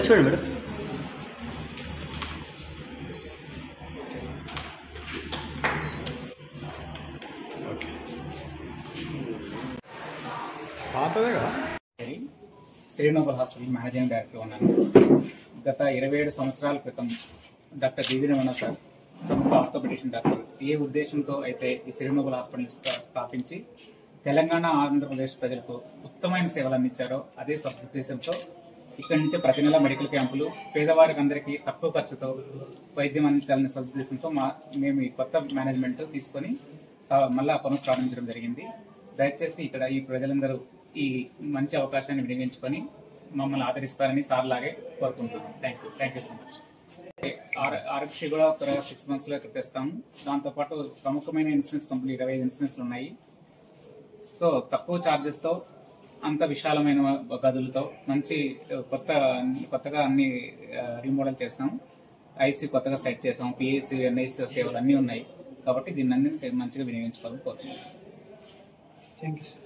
చూడండి మేడం. పాతదే కదా. శ్రీనోబల్ హాస్పిటల్ మేనేజింగ్ డైరెక్టర్ ఉన్నాను. గత 27 సంవత్సరాల క్రితం డాక్టర్ డివి రమణ సార్ ప్రముఖ ఆర్థోపెడిషన్ డాక్టర్ ఏ ఉద్దేశంతో అయితే ఈ శ్రీనోబల్ హాస్పిటల్ స్థాపించి తెలంగాణ ఆంధ్రప్రదేశ్ ప్రజలకు ఉత్తమమైన సేవలు అందించారో అదే సదుద్దేశంతో ఇక్కడి నుంచి ప్రతి నెల మెడికల్ క్యాంపులు పేదవారికి అందరికీ తక్కువ ఖర్చుతో వైద్యం అందించాలనే సదుద్దేశంతో మేము ఈ కొత్త మేనేజ్మెంట్ తీసుకొని మళ్ళా పనులు ప్రారంభించడం జరిగింది. దయచేసి ఇక్కడ ఈ ప్రజలందరూ ఈ మంచి అవకాశాన్ని వినియోగించుకొని మమ్మల్ని ఆదరిస్తారని సార్ లాగే కోరుకుంటున్నాం. Thank you so much. Aarogyasri కూడా ఒక 6 months లో తెస్తాము. దాంతోపాటు ప్రముఖమైన ఇన్సూరెన్స్ కంపెనీ 25 ఇన్సూరెన్స్లు ఉన్నాయి. సో తక్కువ ఛార్జెస్ తో అంత విశాలమైన గదులతో మంచి కొత్తగా అన్ని రీమోడల్ చేస్తాం. ఐసీ కొత్తగా సెట్ చేసాం. పిఎస్సి ఎన్ఐసి సేవలు అన్నీ ఉన్నాయి. కాబట్టి దీన్ని అన్ని మంచిగా వినియోగించుకోవాలని కోరుతున్నాం. Thank you sir.